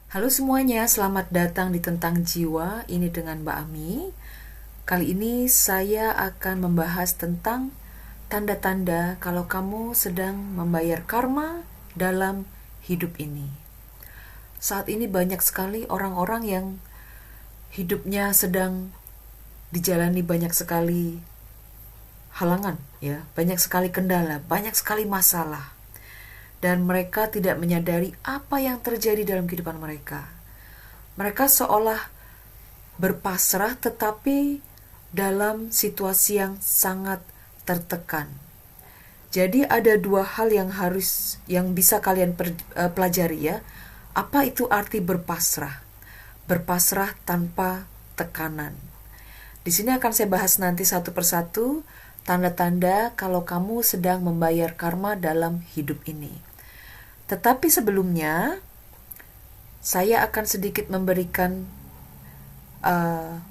Halo semuanya, selamat datang di Tentang Jiwa. Ini dengan Mbak Ami. Kali ini saya akan membahas tentang tanda-tanda kalau kamu sedang membayar karma dalam hidup ini. Saat ini banyak sekali orang-orang yang hidupnya sedang dijalani banyak sekali halangan, ya, banyak sekali kendala, banyak sekali masalah. Dan mereka tidak menyadari apa yang terjadi dalam kehidupan mereka. Mereka seolah berpasrah tetapi dalam situasi yang sangat tertekan. Jadi ada dua hal yang bisa kalian pelajari, ya. Apa itu arti berpasrah? Berpasrah tanpa tekanan. Di sini akan saya bahas nanti satu persatu tanda-tanda kalau kamu sedang membayar karma dalam hidup ini. Tetapi sebelumnya, saya akan sedikit memberikan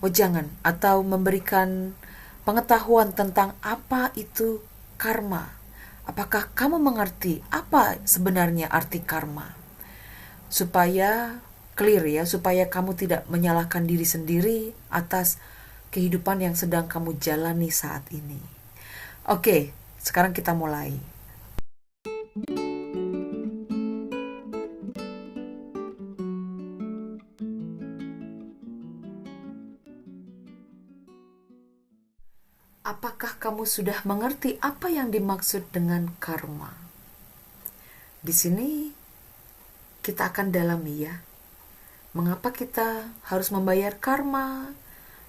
wejangan atau memberikan pengetahuan tentang apa itu karma. Apakah kamu mengerti apa sebenarnya arti karma? Supaya clear, ya, supaya kamu tidak menyalahkan diri sendiri atas kehidupan yang sedang kamu jalani saat ini. Oke, sekarang kita mulai. Apakah kamu sudah mengerti apa yang dimaksud dengan karma? Di sini kita akan dalami, ya. Mengapa kita harus membayar karma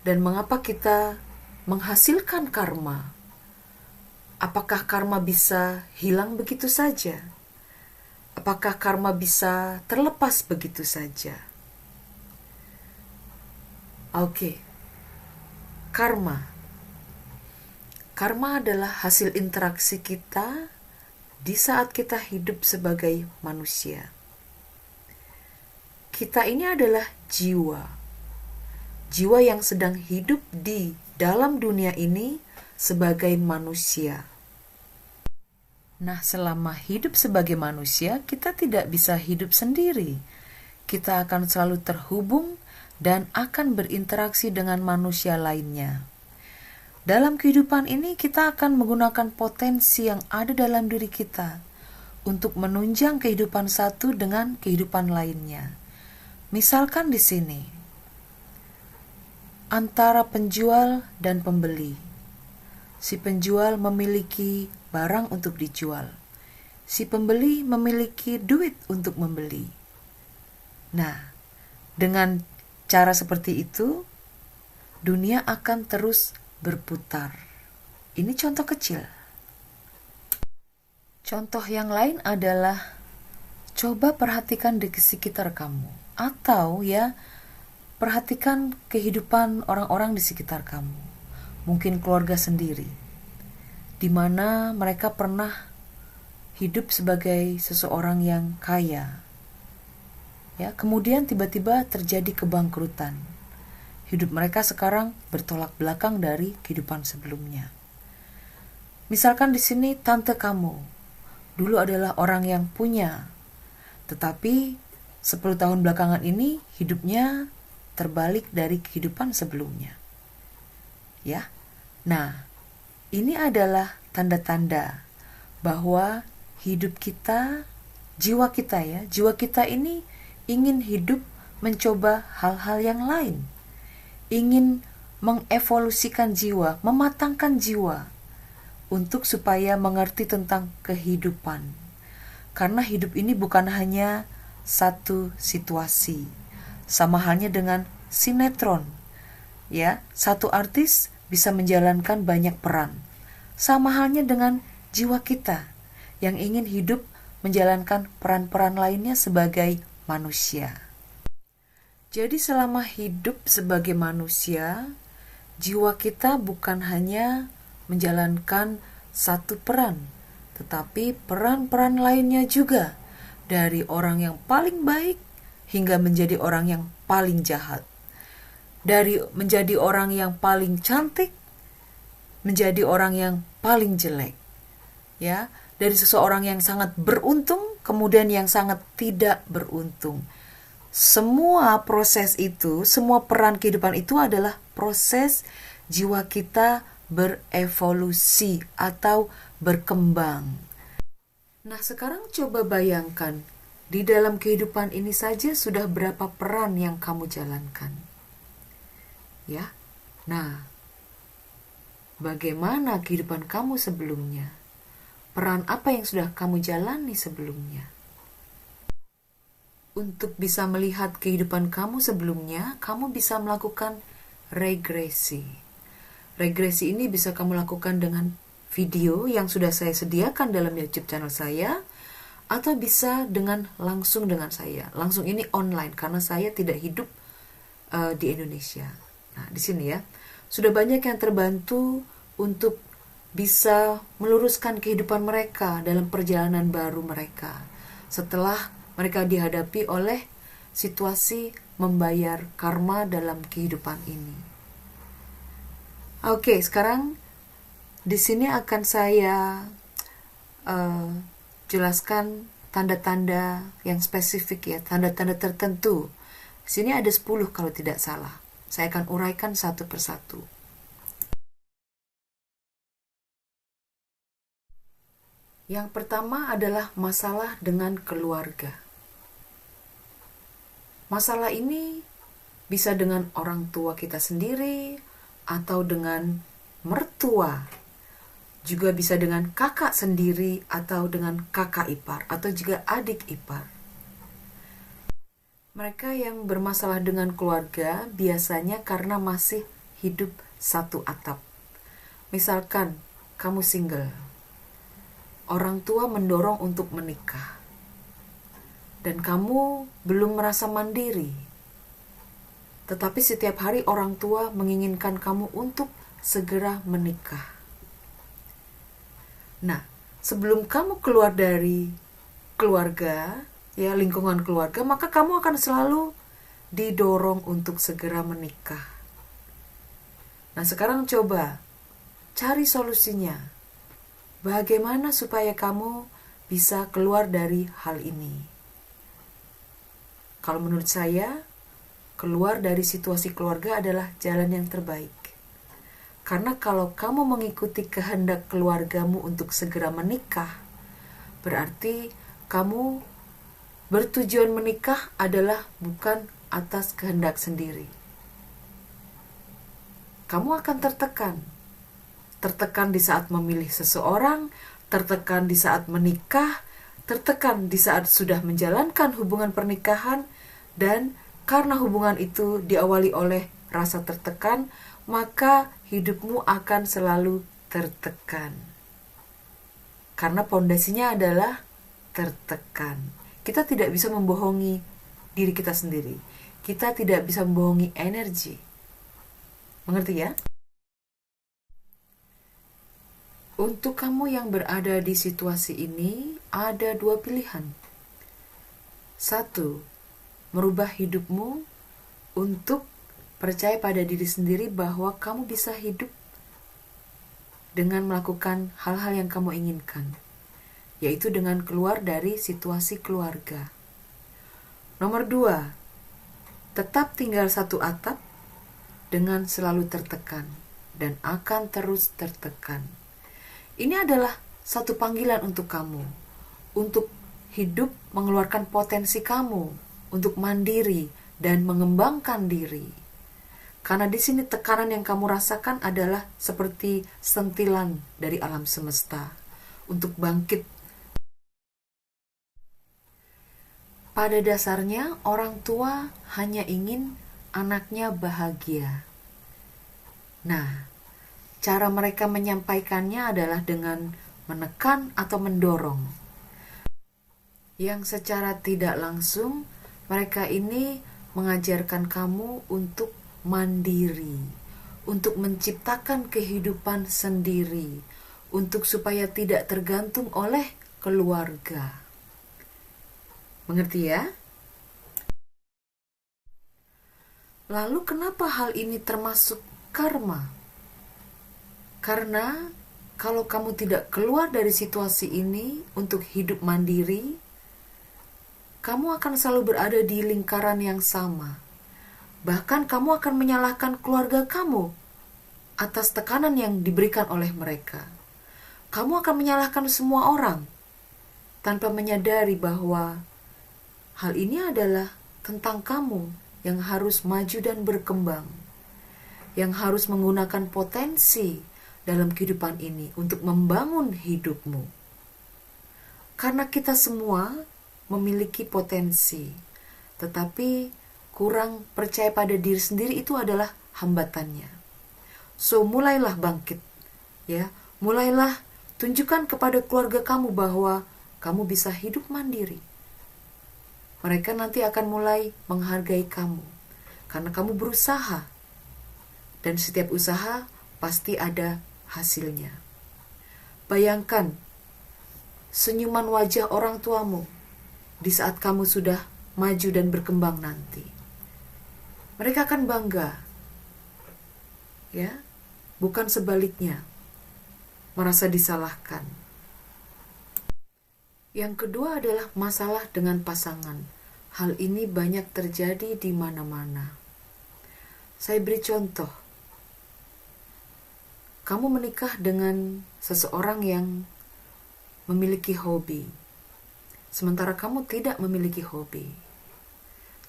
dan mengapa kita menghasilkan karma? Apakah karma bisa hilang begitu saja? Apakah karma bisa terlepas begitu saja? Oke. Karma. Karma adalah hasil interaksi kita di saat kita hidup sebagai manusia. Kita ini adalah jiwa. Jiwa yang sedang hidup di dalam dunia ini sebagai manusia. Nah, selama hidup sebagai manusia, kita tidak bisa hidup sendiri. Kita akan selalu terhubung dan akan berinteraksi dengan manusia lainnya. Dalam kehidupan ini kita akan menggunakan potensi yang ada dalam diri kita untuk menunjang kehidupan satu dengan kehidupan lainnya. Misalkan di sini, antara penjual dan pembeli. Si penjual memiliki barang untuk dijual. Si pembeli memiliki duit untuk membeli. Nah, dengan cara seperti itu, dunia akan terus berputar. Ini contoh kecil. Contoh yang lain adalah coba perhatikan di sekitar kamu, atau ya, perhatikan kehidupan orang-orang di sekitar kamu. Mungkin keluarga sendiri, di mana mereka pernah hidup sebagai seseorang yang kaya. Ya, kemudian tiba-tiba terjadi kebangkrutan. Hidup mereka sekarang bertolak belakang dari kehidupan sebelumnya. Misalkan di sini tante kamu dulu adalah orang yang punya, tetapi 10 tahun belakangan ini hidupnya terbalik dari kehidupan sebelumnya. Ya. Nah, ini adalah tanda-tanda bahwa hidup kita, jiwa kita ini ingin hidup mencoba hal-hal yang lain. Ingin mengevolusikan jiwa, mematangkan jiwa untuk supaya mengerti tentang kehidupan. Karena hidup ini bukan hanya satu situasi. Sama halnya dengan sinetron. Ya, satu artis bisa menjalankan banyak peran. Sama halnya dengan jiwa kita yang ingin hidup menjalankan peran-peran lainnya sebagai manusia. Jadi selama hidup sebagai manusia, jiwa kita bukan hanya menjalankan satu peran, tetapi peran-peran lainnya juga, dari orang yang paling baik hingga menjadi orang yang paling jahat. Dari menjadi orang yang paling cantik menjadi orang yang paling jelek. Ya, dari seseorang yang sangat beruntung kemudian yang sangat tidak beruntung. semua proses itu, semua peran kehidupan itu adalah proses jiwa kita berevolusi atau berkembang. Nah, sekarang coba bayangkan, di dalam kehidupan ini saja sudah berapa peran yang kamu jalankan. Ya. Nah, bagaimana kehidupan kamu sebelumnya? Peran apa yang sudah kamu jalani sebelumnya? Untuk bisa melihat kehidupan kamu sebelumnya, kamu bisa melakukan regresi. Regresi ini bisa kamu lakukan dengan video yang sudah saya sediakan dalam YouTube channel saya, atau bisa langsung dengan saya. Langsung ini online karena saya tidak hidup di Indonesia. Nah, di sini ya, sudah banyak yang terbantu untuk bisa meluruskan kehidupan mereka dalam perjalanan baru mereka setelah mereka dihadapi oleh situasi membayar karma dalam kehidupan ini. Oke, sekarang di sini akan saya jelaskan tanda-tanda yang spesifik ya, tanda-tanda tertentu. Di sini ada 10 kalau tidak salah. Saya akan uraikan satu persatu. Yang pertama adalah masalah dengan keluarga. Masalah ini bisa dengan orang tua kita sendiri atau dengan mertua. Juga bisa dengan kakak sendiri atau dengan kakak ipar atau juga adik ipar. Mereka yang bermasalah dengan keluarga biasanya karena masih hidup satu atap. Misalkan kamu single. Orang tua mendorong untuk menikah. Dan kamu belum merasa mandiri. Tetapi setiap hari orang tua menginginkan kamu untuk segera menikah. Nah, sebelum kamu keluar dari keluarga, ya lingkungan keluarga, maka kamu akan selalu didorong untuk segera menikah. Nah, sekarang coba cari solusinya. Bagaimana supaya kamu bisa keluar dari hal ini? Kalau menurut saya, keluar dari situasi keluarga adalah jalan yang terbaik. Karena kalau kamu mengikuti kehendak keluargamu untuk segera menikah, berarti kamu bertujuan menikah adalah bukan atas kehendak sendiri. Kamu akan tertekan. Tertekan di saat memilih seseorang, tertekan di saat menikah, tertekan di saat sudah menjalankan hubungan pernikahan, dan karena hubungan itu diawali oleh rasa tertekan, maka hidupmu akan selalu tertekan. Karena pondasinya adalah tertekan. Kita tidak bisa membohongi diri kita sendiri. Kita tidak bisa membohongi energi. Mengerti ya? Untuk kamu yang berada di situasi ini, ada 2 pilihan. 1, merubah hidupmu untuk percaya pada diri sendiri bahwa kamu bisa hidup dengan melakukan hal-hal yang kamu inginkan, yaitu dengan keluar dari situasi keluarga. Nomor 2, tetap tinggal satu atap dengan selalu tertekan dan akan terus tertekan. Ini adalah satu panggilan untuk kamu, untuk hidup mengeluarkan potensi kamu, untuk mandiri dan mengembangkan diri. Karena di sini tekanan yang kamu rasakan adalah seperti sentilan dari alam semesta untuk bangkit. Pada dasarnya orang tua hanya ingin anaknya bahagia. Nah, cara mereka menyampaikannya adalah dengan menekan atau mendorong. Yang secara tidak langsung mereka ini mengajarkan kamu untuk mandiri, untuk menciptakan kehidupan sendiri, untuk supaya tidak tergantung oleh keluarga. Mengerti ya? Lalu kenapa hal ini termasuk karma? Karena kalau kamu tidak keluar dari situasi ini untuk hidup mandiri, kamu akan selalu berada di lingkaran yang sama. Bahkan kamu akan menyalahkan keluarga kamu atas tekanan yang diberikan oleh mereka. Kamu akan menyalahkan semua orang tanpa menyadari bahwa hal ini adalah tentang kamu yang harus maju dan berkembang, yang harus menggunakan potensi dalam kehidupan ini untuk membangun hidupmu. Karena kita semua memiliki potensi, tetapi kurang percaya pada diri sendiri itu adalah hambatannya. So, mulailah bangkit, ya. Mulailah tunjukkan kepada keluarga kamu bahwa kamu bisa hidup mandiri. Mereka nanti akan mulai menghargai kamu karena kamu berusaha. Dan setiap usaha pasti ada hasilnya. Bayangkan senyuman wajah orang tuamu di saat kamu sudah maju dan berkembang nanti. Mereka akan bangga. Ya, bukan sebaliknya, merasa disalahkan. Yang kedua adalah masalah dengan pasangan. Hal ini banyak terjadi di mana-mana. Saya beri contoh. Kamu menikah dengan seseorang yang memiliki hobi, sementara kamu tidak memiliki hobi.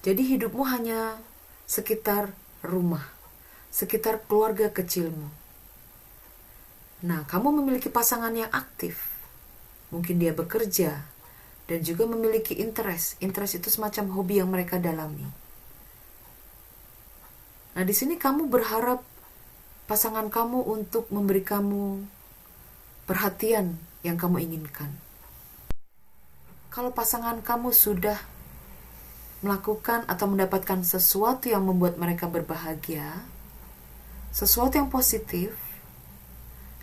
Jadi hidupmu hanya sekitar rumah, sekitar keluarga kecilmu. Nah, kamu memiliki pasangan yang aktif. Mungkin dia bekerja dan juga memiliki interest. Interest itu semacam hobi yang mereka dalami. Nah, di sini kamu berharap pasangan kamu untuk memberi kamu perhatian yang kamu inginkan. Kalau pasangan kamu sudah melakukan atau mendapatkan sesuatu yang membuat mereka berbahagia, sesuatu yang positif,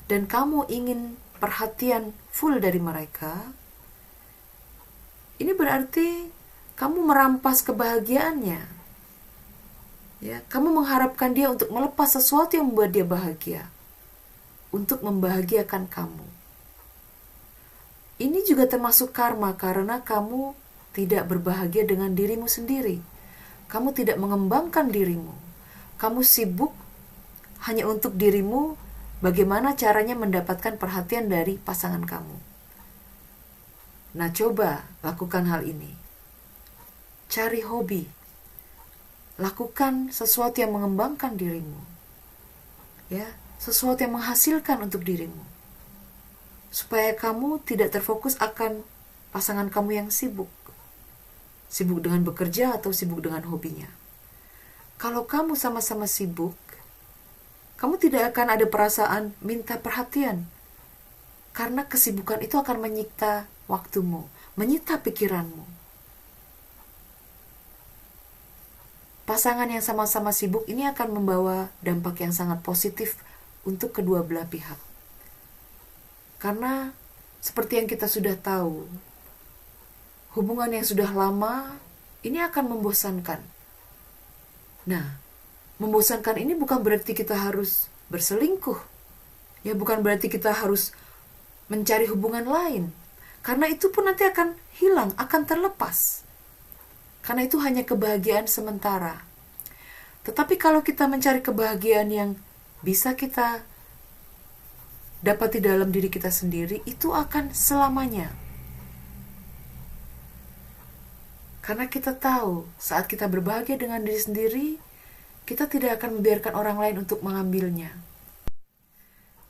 dan kamu ingin perhatian full dari mereka, ini berarti kamu merampas kebahagiaannya. Ya, kamu mengharapkan dia untuk melepas sesuatu yang membuat dia bahagia, untuk membahagiakan kamu. Ini juga termasuk karma karena kamu tidak berbahagia dengan dirimu sendiri. Kamu tidak mengembangkan dirimu. Kamu sibuk hanya untuk dirimu, bagaimana caranya mendapatkan perhatian dari pasangan kamu. Nah, coba lakukan hal ini. Cari hobi. Lakukan sesuatu yang mengembangkan dirimu. Ya, sesuatu yang menghasilkan untuk dirimu. Supaya kamu tidak terfokus akan pasangan kamu yang sibuk. Sibuk dengan bekerja atau sibuk dengan hobinya. Kalau kamu sama-sama sibuk, kamu tidak akan ada perasaan minta perhatian. Karena kesibukan itu akan menyita waktumu, menyita pikiranmu. Pasangan yang sama-sama sibuk ini akan membawa dampak yang sangat positif untuk kedua belah pihak. Karena seperti yang kita sudah tahu, hubungan yang sudah lama ini akan membosankan. Nah, membosankan ini bukan berarti kita harus berselingkuh. Ya, bukan berarti kita harus mencari hubungan lain. Karena itu pun nanti akan hilang, akan terlepas. Karena itu hanya kebahagiaan sementara. Tetapi kalau kita mencari kebahagiaan yang bisa kita dapati dalam diri kita sendiri, itu akan selamanya. Karena kita tahu saat kita berbahagia dengan diri sendiri, kita tidak akan membiarkan orang lain untuk mengambilnya.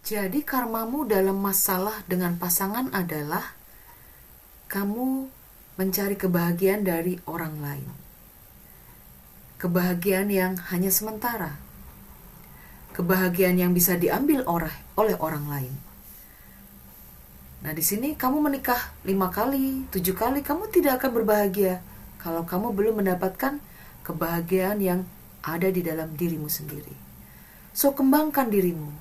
Jadi karmamu dalam masalah dengan pasangan adalah kamu mencari kebahagiaan dari orang lain. Kebahagiaan yang hanya sementara. Kebahagiaan yang bisa diambil oleh orang lain. Nah, di sini kamu menikah 5 kali, 7 kali, kamu tidak akan berbahagia kalau kamu belum mendapatkan kebahagiaan yang ada di dalam dirimu sendiri. So, kembangkan dirimu.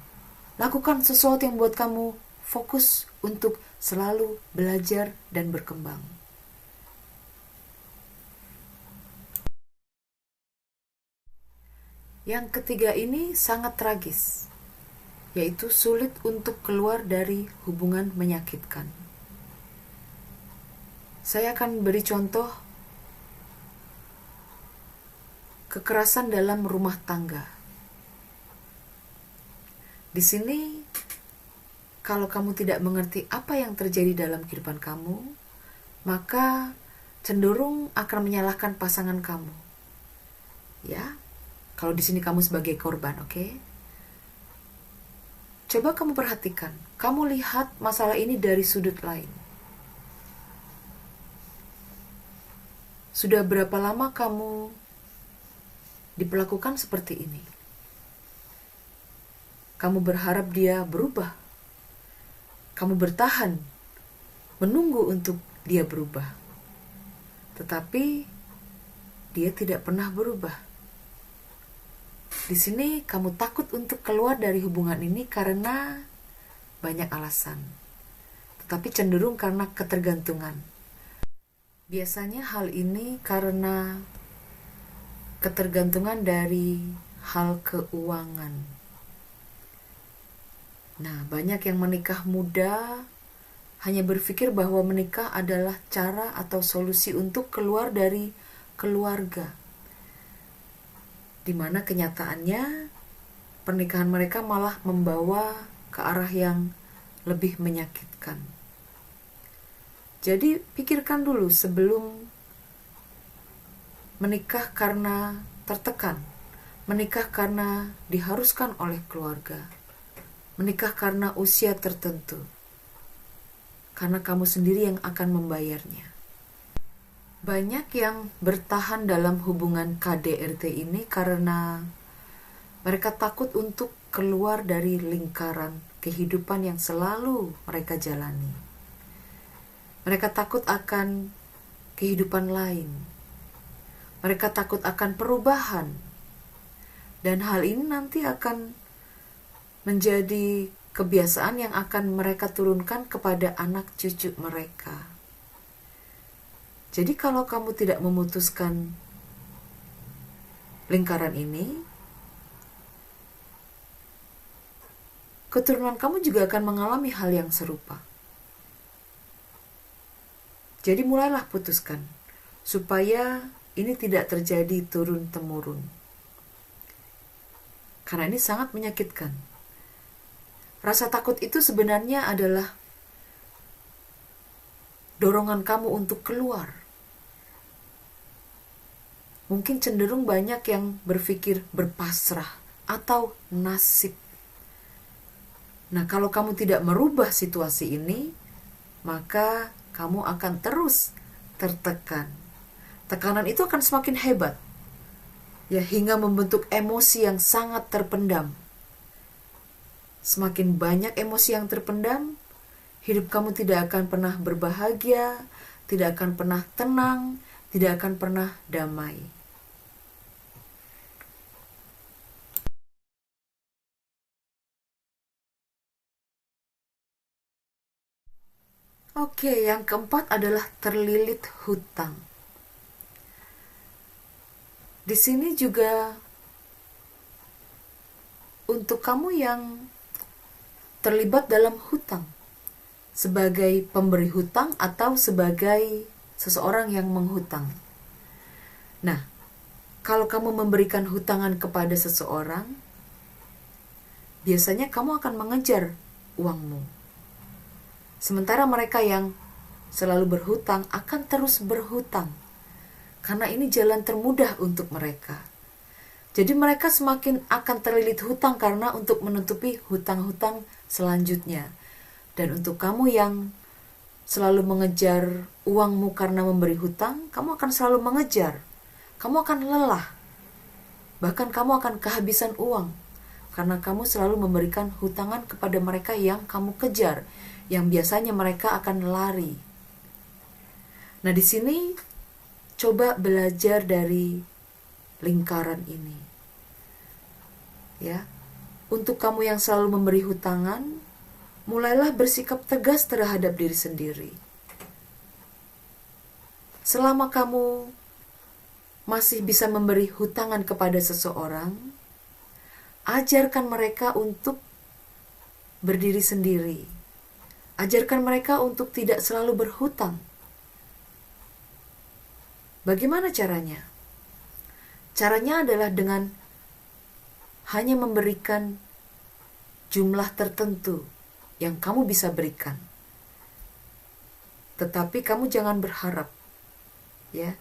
Lakukan sesuatu yang buat kamu fokus untuk selalu belajar dan berkembang. Yang ketiga ini sangat tragis, yaitu sulit untuk keluar dari hubungan menyakitkan. Saya akan beri contoh kekerasan dalam rumah tangga. Di sini, kalau kamu tidak mengerti apa yang terjadi dalam kehidupan kamu, maka cenderung akan menyalahkan pasangan kamu. Ya, kalau di sini kamu sebagai korban, oke? Coba kamu perhatikan, kamu lihat masalah ini dari sudut lain. Sudah berapa lama kamu diperlakukan seperti ini? Kamu berharap dia berubah. Kamu bertahan, menunggu untuk dia berubah. Tetapi dia tidak pernah berubah. Di sini kamu takut untuk keluar dari hubungan ini karena banyak alasan. Tetapi cenderung karena ketergantungan. Biasanya hal ini karena ketergantungan dari hal keuangan. Nah, banyak yang menikah muda hanya berpikir bahwa menikah adalah cara atau solusi untuk keluar dari keluarga. Di mana kenyataannya pernikahan mereka malah membawa ke arah yang lebih menyakitkan. Jadi pikirkan dulu sebelum menikah karena tertekan, menikah karena diharuskan oleh keluarga, menikah karena usia tertentu, karena kamu sendiri yang akan membayarnya. Banyak yang bertahan dalam hubungan KDRT ini karena mereka takut untuk keluar dari lingkaran kehidupan yang selalu mereka jalani. Mereka takut akan kehidupan lain. Mereka takut akan perubahan. Dan hal ini nanti akan menjadi kebiasaan yang akan mereka turunkan kepada anak cucu mereka. Jadi kalau kamu tidak memutuskan lingkaran ini, keturunan kamu juga akan mengalami hal yang serupa. Jadi mulailah putuskan, supaya ini tidak terjadi turun-temurun. Karena ini sangat menyakitkan. Rasa takut itu sebenarnya adalah dorongan kamu untuk keluar. Mungkin cenderung banyak yang berpikir berpasrah atau nasib. Nah, kalau kamu tidak merubah situasi ini, maka kamu akan terus tertekan. Tekanan itu akan semakin hebat. Ya, hingga membentuk emosi yang sangat terpendam. Semakin banyak emosi yang terpendam, hidup kamu tidak akan pernah berbahagia, tidak akan pernah tenang, tidak akan pernah damai. Oke, yang keempat adalah terlilit hutang. Di sini juga untuk kamu yang terlibat dalam hutang, sebagai pemberi hutang atau sebagai seseorang yang menghutang. Nah, kalau kamu memberikan hutangan kepada seseorang, biasanya kamu akan mengejar uangmu. Sementara mereka yang selalu berhutang akan terus berhutang. Karena ini jalan termudah untuk mereka. Jadi mereka semakin akan terlilit hutang karena untuk menutupi hutang-hutang selanjutnya. Dan untuk kamu yang selalu mengejar uangmu karena memberi hutang, kamu akan selalu mengejar. Kamu akan lelah. Bahkan kamu akan kehabisan uang. Karena kamu selalu memberikan hutangan kepada mereka yang kamu kejar, yang biasanya mereka akan lari. Nah, di sini coba belajar dari lingkaran ini. Ya. Untuk kamu yang selalu memberi hutangan, mulailah bersikap tegas terhadap diri sendiri. Selama kamu masih bisa memberi hutangan kepada seseorang, ajarkan mereka untuk berdiri sendiri. Ajarkan mereka untuk tidak selalu berhutang. Bagaimana caranya? Caranya adalah dengan hanya memberikan jumlah tertentu yang kamu bisa berikan. Tetapi kamu jangan berharap, ya.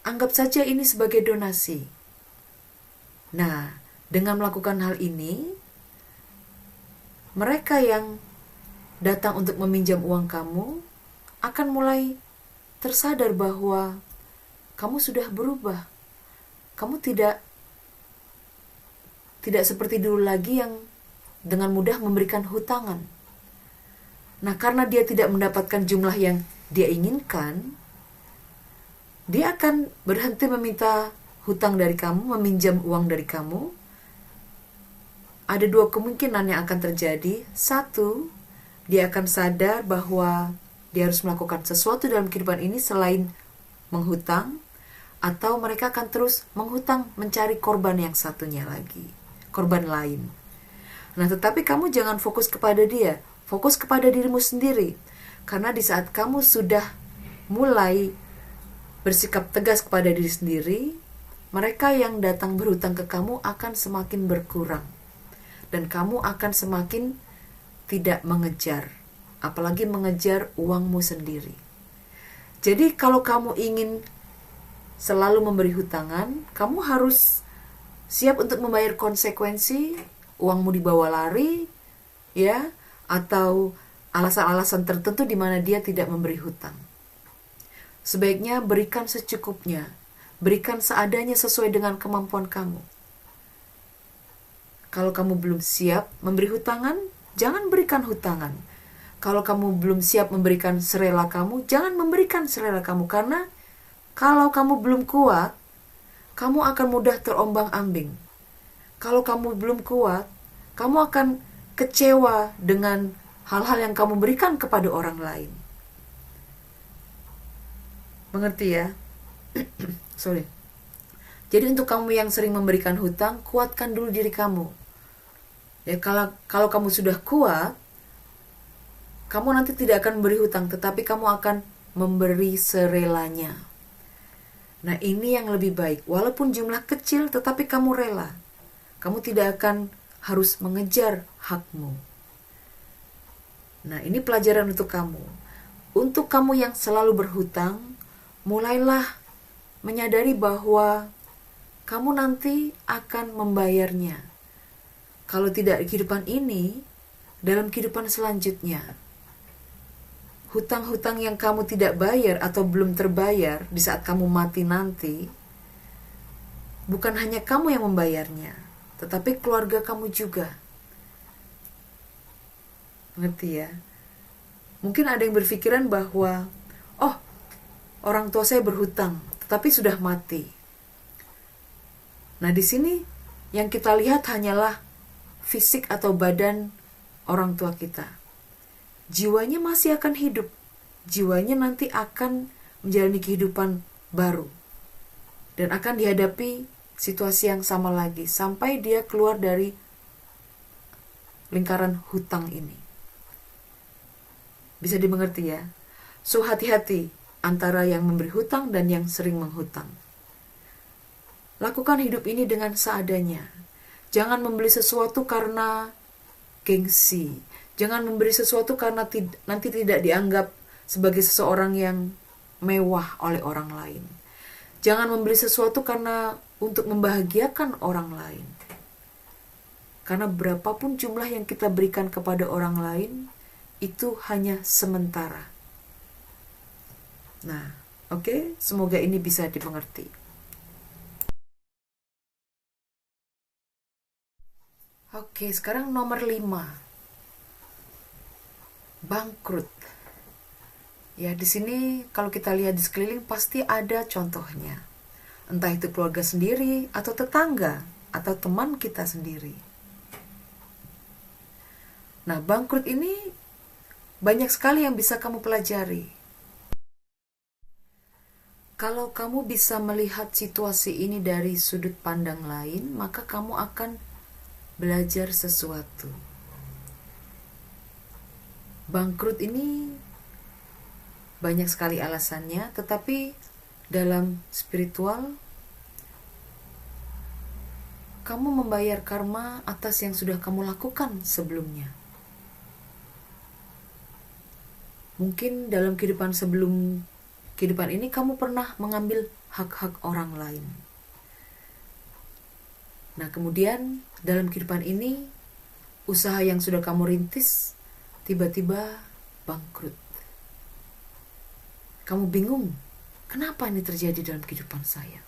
Anggap saja ini sebagai donasi. Nah, dengan melakukan hal ini, mereka yang datang untuk meminjam uang kamu akan mulai tersadar bahwa kamu sudah berubah. Kamu tidak seperti dulu lagi yang dengan mudah memberikan hutangan. Nah, karena dia tidak mendapatkan jumlah yang dia inginkan, dia akan berhenti meminta hutang dari kamu, meminjam uang dari kamu. Ada dua kemungkinan yang akan terjadi. Satu, dia akan sadar bahwa dia harus melakukan sesuatu dalam kehidupan ini selain menghutang, atau mereka akan terus menghutang mencari korban yang satunya lagi, korban lain. Nah, tetapi kamu jangan fokus kepada dia, fokus kepada dirimu sendiri. Karena di saat kamu sudah mulai bersikap tegas kepada diri sendiri, mereka yang datang berhutang ke kamu akan semakin berkurang. Dan kamu akan semakin tidak mengejar, apalagi mengejar uangmu sendiri. Jadi kalau kamu ingin selalu memberi hutangan, kamu harus siap untuk membayar konsekuensi, uangmu dibawa lari, ya, atau alasan-alasan tertentu di mana dia tidak memberi hutang. Sebaiknya berikan secukupnya, berikan seadanya sesuai dengan kemampuan kamu. Kalau kamu belum siap memberi hutangan, jangan berikan hutangan. Kalau kamu belum siap memberikan serela kamu, jangan memberikan serela kamu. Karena kalau kamu belum kuat, kamu akan mudah terombang-ambing. Kalau kamu belum kuat, kamu akan kecewa dengan hal-hal yang kamu berikan kepada orang lain. Mengerti ya? Sorry. Jadi untuk kamu yang sering memberikan hutang, kuatkan dulu diri kamu. Ya, kalau kamu sudah kuat, kamu nanti tidak akan memberi hutang, tetapi kamu akan memberi serelanya. Nah, ini yang lebih baik. Walaupun jumlah kecil, tetapi kamu rela. Kamu tidak akan harus mengejar hakmu. Nah, ini pelajaran untuk kamu. Untuk kamu yang selalu berhutang, mulailah menyadari bahwa kamu nanti akan membayarnya. Kalau tidak di kehidupan ini, dalam kehidupan selanjutnya. Hutang-hutang yang kamu tidak bayar atau belum terbayar di saat kamu mati nanti, bukan hanya kamu yang membayarnya, tetapi keluarga kamu juga. Ngerti ya? Mungkin ada yang berpikiran bahwa, oh, orang tua saya berhutang, tetapi sudah mati. Nah, di sini yang kita lihat hanyalah fisik atau badan orang tua kita. Jiwanya masih akan hidup. Jiwanya nanti akan menjalani kehidupan baru. Dan akan dihadapi situasi yang sama lagi. Sampai dia keluar dari lingkaran hutang ini. Bisa dimengerti ya? So, hati-hati antara yang memberi hutang dan yang sering menghutang. Lakukan hidup ini dengan seadanya. Jangan membeli sesuatu karena gengsi. Jangan memberi sesuatu karena nanti tidak dianggap sebagai seseorang yang mewah oleh orang lain. Jangan membeli sesuatu karena untuk membahagiakan orang lain. Karena berapapun jumlah yang kita berikan kepada orang lain, itu hanya sementara. Nah, oke, semoga ini bisa dimengerti. Oke, sekarang nomor 5. Bangkrut. Ya, di sini kalau kita lihat di sekeliling pasti ada contohnya. Entah itu keluarga sendiri atau tetangga atau teman kita sendiri. Nah, bangkrut ini banyak sekali yang bisa kamu pelajari. Kalau kamu bisa melihat situasi ini dari sudut pandang lain, maka kamu akan belajar sesuatu. Bangkrut ini banyak sekali alasannya, tetapi dalam spiritual kamu membayar karma atas yang sudah kamu lakukan sebelumnya. Mungkin dalam kehidupan ini kamu pernah mengambil hak-hak orang lain. Nah, kemudian dalam kehidupan ini, usaha yang sudah kamu rintis tiba-tiba bangkrut. Kamu bingung, kenapa ini terjadi dalam kehidupan saya?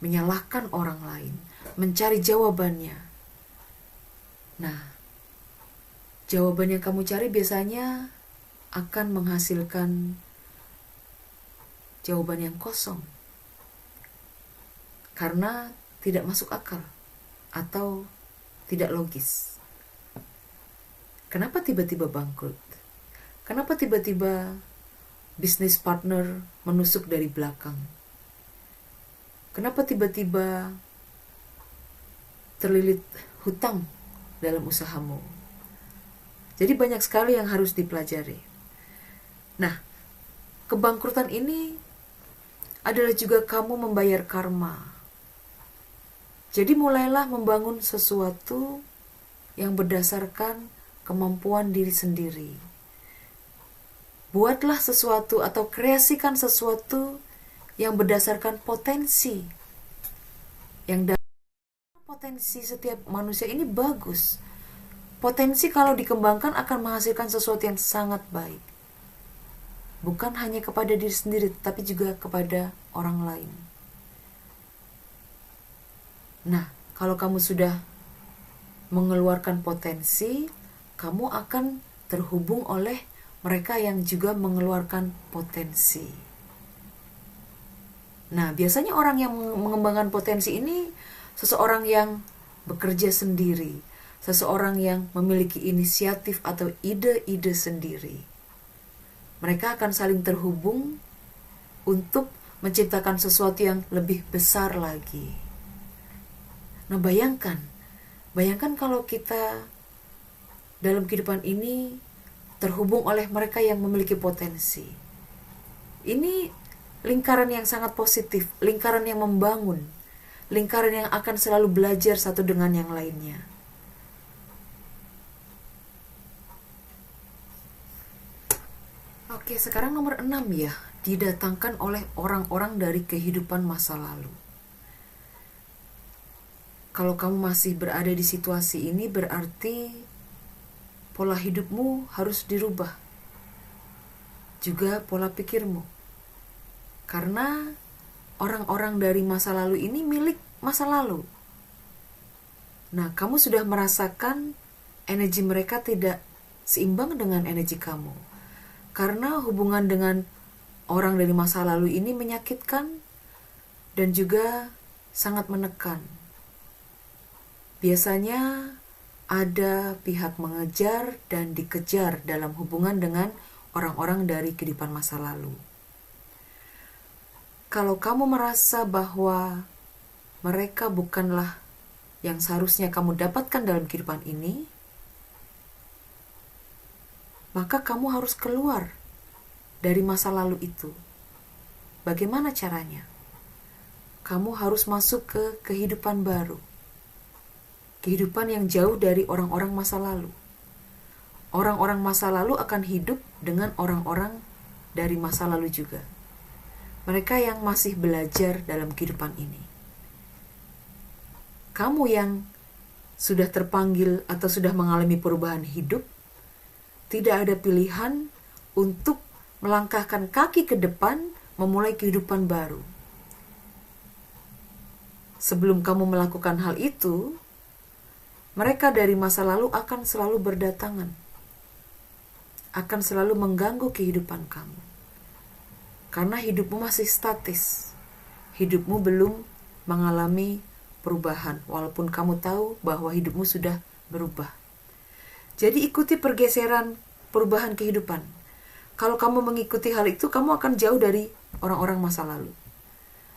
Menyalahkan orang lain, mencari jawabannya. Nah, jawaban yang kamu cari biasanya akan menghasilkan jawaban yang kosong, karena tidak masuk akal atau tidak logis. Kenapa tiba-tiba bangkrut? Kenapa tiba-tiba bisnis partner menusuk dari belakang? Kenapa tiba-tiba terlilit hutang dalam usahamu? Jadi banyak sekali yang harus dipelajari. Nah, kebangkrutan ini adalah juga kamu membayar karma. Jadi mulailah membangun sesuatu yang berdasarkan kemampuan diri sendiri. Buatlah sesuatu atau kreasikan sesuatu yang berdasarkan potensi. Yang potensi setiap manusia ini bagus. Potensi kalau dikembangkan akan menghasilkan sesuatu yang sangat baik. Bukan hanya kepada diri sendiri, tapi juga kepada orang lain. Nah, kalau kamu sudah mengeluarkan potensi, kamu akan terhubung oleh mereka yang juga mengeluarkan potensi. Nah, biasanya orang yang mengembangkan potensi ini seseorang yang bekerja sendiri, seseorang yang memiliki inisiatif atau ide-ide sendiri. Mereka akan saling terhubung untuk menciptakan sesuatu yang lebih besar lagi. Nah, bayangkan kalau kita dalam kehidupan ini terhubung oleh mereka yang memiliki potensi. Ini lingkaran yang sangat positif, lingkaran yang membangun, lingkaran yang akan selalu belajar satu dengan yang lainnya. Oke, sekarang nomor 6 ya, didatangkan oleh orang-orang dari kehidupan masa lalu. Kalau kamu masih berada di situasi ini, berarti pola hidupmu harus dirubah. Juga pola pikirmu. Karena orang-orang dari masa lalu ini milik masa lalu. Nah, kamu sudah merasakan energi mereka tidak seimbang dengan energi kamu. Karena hubungan dengan orang dari masa lalu ini menyakitkan dan juga sangat menekan. Biasanya ada pihak mengejar dan dikejar dalam hubungan dengan orang-orang dari kehidupan masa lalu. Kalau kamu merasa bahwa mereka bukanlah yang seharusnya kamu dapatkan dalam kehidupan ini, maka kamu harus keluar dari masa lalu itu. Bagaimana caranya? Kamu harus masuk ke kehidupan baru. Kehidupan yang jauh dari orang-orang masa lalu. Orang-orang masa lalu akan hidup dengan orang-orang dari masa lalu juga. Mereka yang masih belajar dalam kehidupan ini. Kamu yang sudah terpanggil atau sudah mengalami perubahan hidup, tidak ada pilihan untuk melangkahkan kaki ke depan memulai kehidupan baru. Sebelum kamu melakukan hal itu, mereka dari masa lalu akan selalu berdatangan, akan selalu mengganggu kehidupan kamu. Karena hidupmu masih statis, hidupmu belum mengalami perubahan, walaupun kamu tahu bahwa hidupmu sudah berubah. Jadi ikuti pergeseran perubahan kehidupan. Kalau kamu mengikuti hal itu, kamu akan jauh dari orang-orang masa lalu.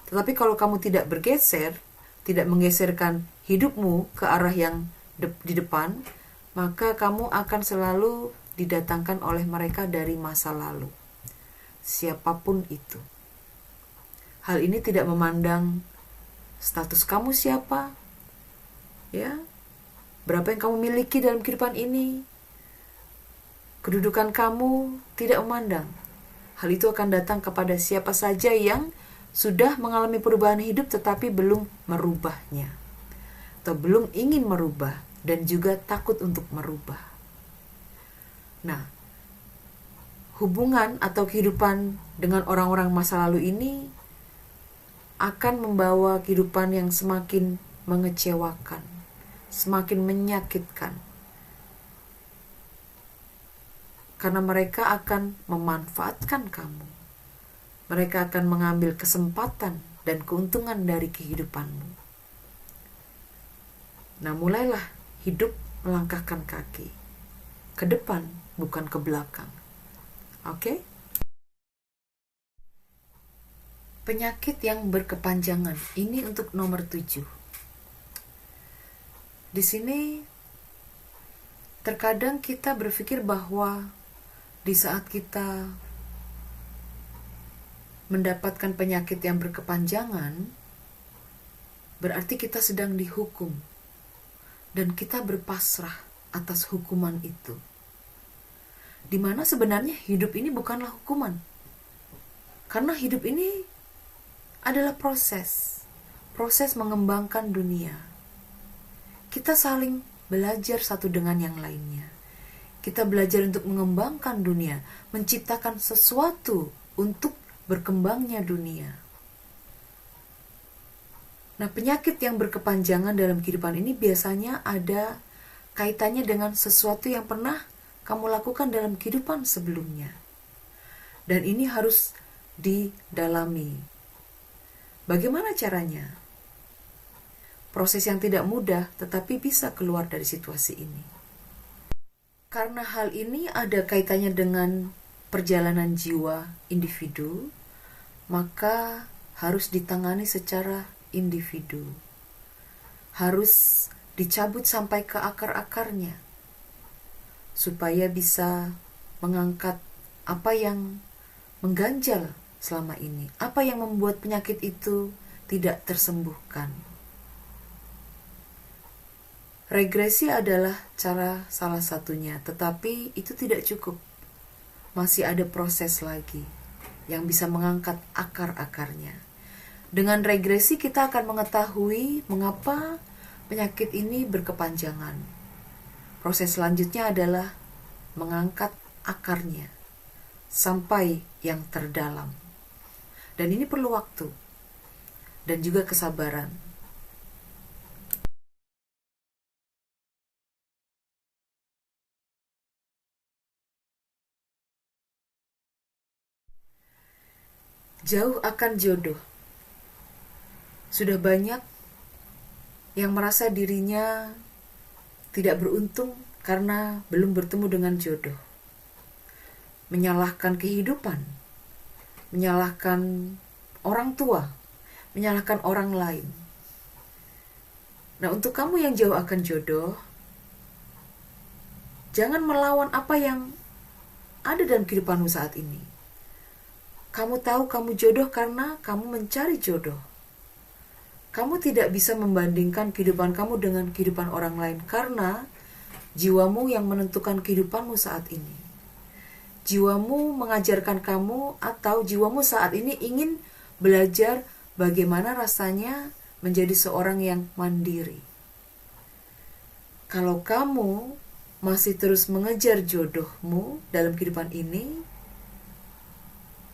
Tetapi kalau kamu tidak bergeser, tidak menggeserkan hidupmu ke arah yang di depan, maka kamu akan selalu didatangkan oleh mereka dari masa lalu. Siapapun itu. Hal ini tidak memandang status kamu siapa, Ya, berapa yang kamu miliki dalam kehidupan ini, kedudukan kamu tidak memandang. Hal itu akan datang kepada siapa saja yang sudah mengalami perubahan hidup tetapi belum merubahnya, atau belum ingin merubah dan juga takut untuk merubah. Nah, hubungan atau kehidupan dengan orang-orang masa lalu ini akan membawa kehidupan yang semakin mengecewakan, semakin menyakitkan. Karena mereka akan memanfaatkan kamu. Mereka akan mengambil kesempatan dan keuntungan dari kehidupanmu. Nah, mulailah hidup melangkahkan kaki ke depan, bukan ke belakang. Oke? Penyakit yang berkepanjangan. Ini untuk nomor 7. Di sini terkadang kita berpikir bahwa di saat kita mendapatkan penyakit yang berkepanjangan, berarti kita sedang dihukum dan kita berpasrah atas hukuman itu. Di mana sebenarnya hidup ini bukanlah hukuman. Karena hidup ini adalah proses mengembangkan dunia. Kita saling belajar satu dengan yang lainnya. Kita belajar untuk mengembangkan dunia, menciptakan sesuatu untuk berkembangnya dunia. Nah, penyakit yang berkepanjangan dalam kehidupan ini biasanya ada kaitannya dengan sesuatu yang pernah kamu lakukan dalam kehidupan sebelumnya. Dan ini harus didalami. Bagaimana caranya? Proses yang tidak mudah, tetapi bisa keluar dari situasi ini. Karena hal ini ada kaitannya dengan perjalanan jiwa individu, maka harus ditangani secara individu. Harus dicabut sampai ke akar-akarnya, supaya bisa mengangkat apa yang mengganjal selama ini, apa yang membuat penyakit itu tidak tersembuhkan. Regresi adalah cara salah satunya, tetapi itu tidak cukup. Masih ada proses lagi yang bisa mengangkat akar-akarnya. Dengan regresi kita akan mengetahui mengapa penyakit ini berkepanjangan. Proses selanjutnya adalah mengangkat akarnya sampai yang terdalam. Dan ini perlu waktu dan juga kesabaran. Jauh akan jodoh. Sudah banyak yang merasa dirinya tidak beruntung karena belum bertemu dengan jodoh. Menyalahkan kehidupan, menyalahkan orang tua, menyalahkan orang lain. Nah, untuk kamu yang jauh akan jodoh, jangan melawan apa yang ada dalam kehidupanmu saat ini. Kamu tahu kamu jodoh karena kamu mencari jodoh. Kamu tidak bisa membandingkan kehidupan kamu dengan kehidupan orang lain karena jiwamu yang menentukan kehidupanmu saat ini. Jiwamu mengajarkan kamu atau jiwamu saat ini ingin belajar bagaimana rasanya menjadi seorang yang mandiri. Kalau kamu masih terus mengejar jodohmu dalam kehidupan ini,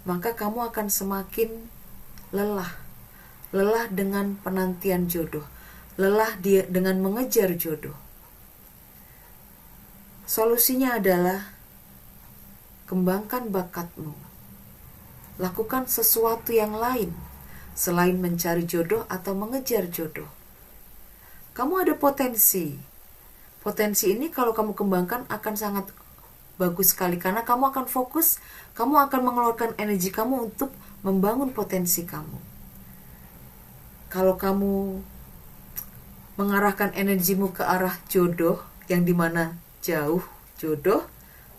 maka kamu akan semakin lelah. Lelah dengan penantian jodoh. Lelah dengan mengejar jodoh. Solusinya adalah kembangkan bakatmu. Lakukan sesuatu yang lain selain mencari jodoh atau mengejar jodoh. Kamu ada potensi. Potensi ini kalau kamu kembangkan akan sangat bagus sekali karena kamu akan fokus, kamu akan mengeluarkan energi kamu untuk membangun potensi kamu. Kalau kamu mengarahkan energimu ke arah jodoh yang dimana jauh jodoh,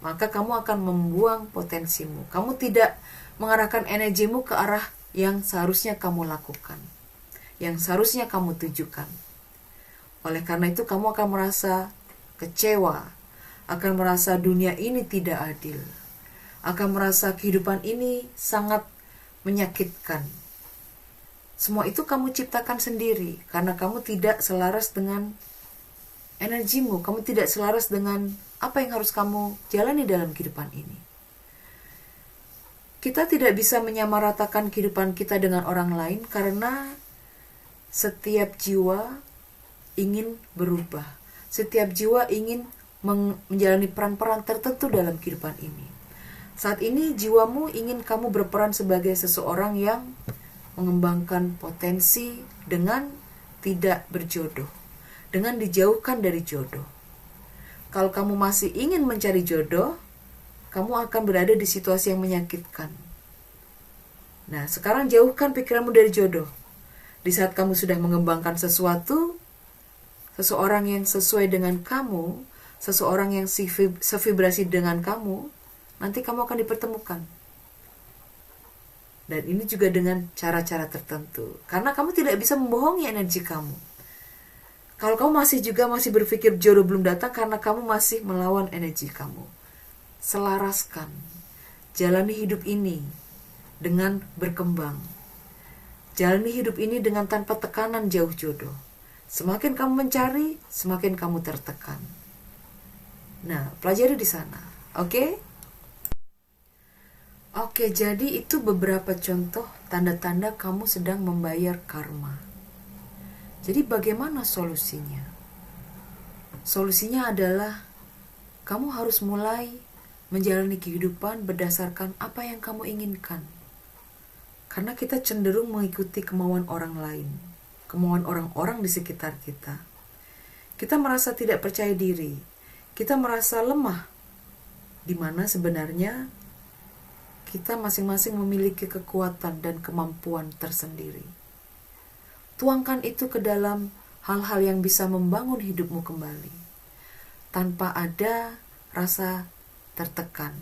maka kamu akan membuang potensimu. Kamu tidak mengarahkan energimu ke arah yang seharusnya kamu lakukan, yang seharusnya kamu tujukan. Oleh karena itu kamu akan merasa kecewa, akan merasa dunia ini tidak adil, akan merasa kehidupan ini sangat menyakitkan. Semua itu kamu ciptakan sendiri karena kamu tidak selaras dengan energimu, kamu tidak selaras dengan apa yang harus kamu jalani dalam kehidupan ini. Kita tidak bisa menyamaratakan kehidupan kita dengan orang lain karena setiap jiwa ingin berubah. Setiap jiwa ingin menjalani peran-peran tertentu dalam kehidupan ini. Saat ini jiwamu ingin kamu berperan sebagai seseorang yang mengembangkan potensi dengan tidak berjodoh, dengan dijauhkan dari jodoh. Kalau kamu masih ingin mencari jodoh, kamu akan berada di situasi yang menyakitkan. Nah, sekarang jauhkan pikiranmu dari jodoh. Di saat kamu sudah mengembangkan sesuatu, seseorang yang sesuai dengan kamu, seseorang yang sevibrasi dengan kamu, nanti kamu akan dipertemukan. Dan ini juga dengan cara-cara tertentu. Karena kamu tidak bisa membohongi energi kamu. Kalau kamu masih berpikir jodoh belum datang karena kamu masih melawan energi kamu. Selaraskan. Jalani hidup ini dengan berkembang. Jalani hidup ini dengan tanpa tekanan jauh jodoh. Semakin kamu mencari, semakin kamu tertekan. Nah, pelajari di sana. Oke? Oke, jadi itu beberapa contoh tanda-tanda kamu sedang membayar karma. Jadi bagaimana solusinya? Solusinya adalah kamu harus mulai menjalani kehidupan berdasarkan apa yang kamu inginkan. Karena kita cenderung mengikuti kemauan orang lain, kemauan orang-orang di sekitar kita. Kita merasa tidak percaya diri, kita merasa lemah, di mana sebenarnya kita masing-masing memiliki kekuatan dan kemampuan tersendiri. Tuangkan itu ke dalam hal-hal yang bisa membangun hidupmu kembali, tanpa ada rasa tertekan,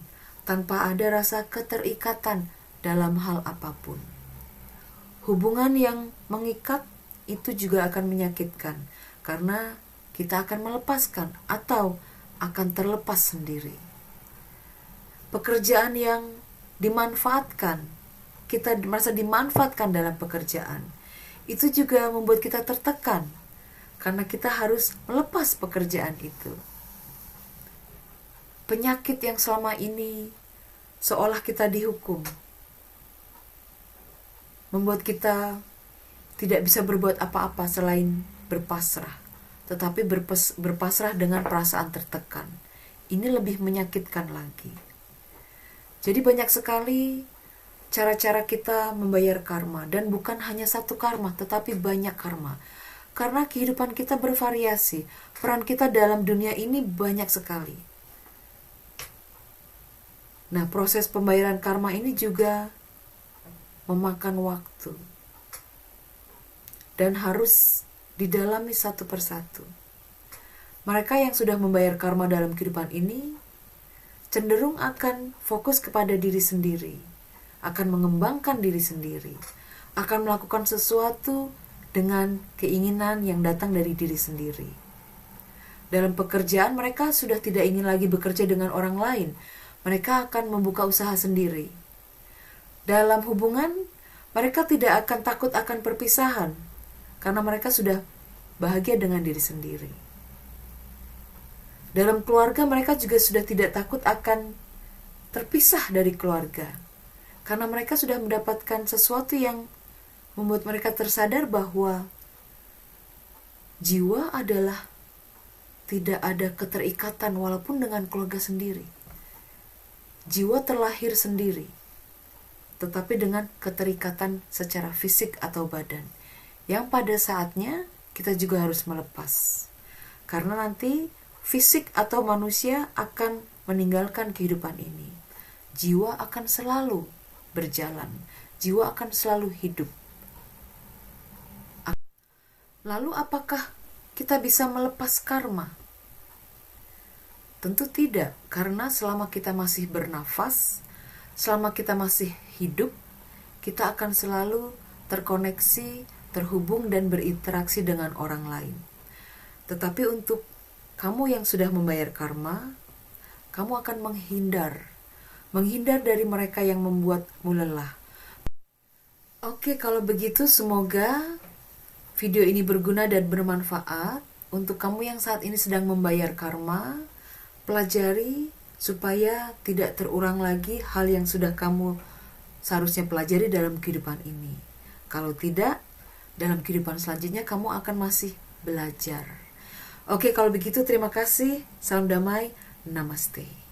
tanpa ada rasa keterikatan dalam hal apapun. Hubungan yang mengikat itu juga akan menyakitkan karena kita akan melepaskan atau akan terlepas sendiri. Pekerjaan yang dimanfaatkan, kita merasa dimanfaatkan dalam pekerjaan, itu juga membuat kita tertekan karena kita harus melepas pekerjaan itu. Penyakit yang selama ini seolah kita dihukum membuat kita tidak bisa berbuat apa-apa selain berpasrah, tetapi berpasrah dengan perasaan tertekan. Ini lebih menyakitkan lagi. Jadi banyak sekali cara-cara kita membayar karma, dan bukan hanya satu karma, tetapi banyak karma. Karena kehidupan kita bervariasi, peran kita dalam dunia ini banyak sekali. Nah, proses pembayaran karma ini juga memakan waktu dan harus didalami satu persatu. Mereka yang sudah membayar karma dalam kehidupan ini cenderung akan fokus kepada diri sendiri, akan mengembangkan diri sendiri, akan melakukan sesuatu dengan keinginan yang datang dari diri sendiri. Dalam pekerjaan mereka sudah tidak ingin lagi bekerja dengan orang lain, mereka akan membuka usaha sendiri. Dalam hubungan, mereka tidak akan takut akan perpisahan, karena mereka sudah bahagia dengan diri sendiri. Dalam keluarga, mereka juga sudah tidak takut akan terpisah dari keluarga, karena mereka sudah mendapatkan sesuatu yang membuat mereka tersadar bahwa jiwa adalah tidak ada keterikatan walaupun dengan keluarga sendiri. Jiwa terlahir sendiri, tetapi dengan keterikatan secara fisik atau badan, yang pada saatnya kita juga harus melepas. Karena nanti fisik atau manusia akan meninggalkan kehidupan ini. Jiwa akan selalu berjalan, jiwa akan selalu hidup. Lalu apakah kita bisa melepas karma? Tentu tidak, karena selama kita masih bernafas, selama kita masih hidup, kita akan selalu terkoneksi, terhubung, dan berinteraksi dengan orang lain. Tetapi untuk kamu yang sudah membayar karma, kamu akan menghindar dari mereka yang membuatmu lelah. Oke, kalau begitu semoga video ini berguna dan bermanfaat untuk kamu yang saat ini sedang membayar karma. Pelajari supaya tidak terulang lagi hal yang sudah kamu seharusnya pelajari dalam kehidupan ini. Kalau tidak, dalam kehidupan selanjutnya kamu akan masih belajar. Oke, kalau begitu terima kasih. Salam damai. Namaste.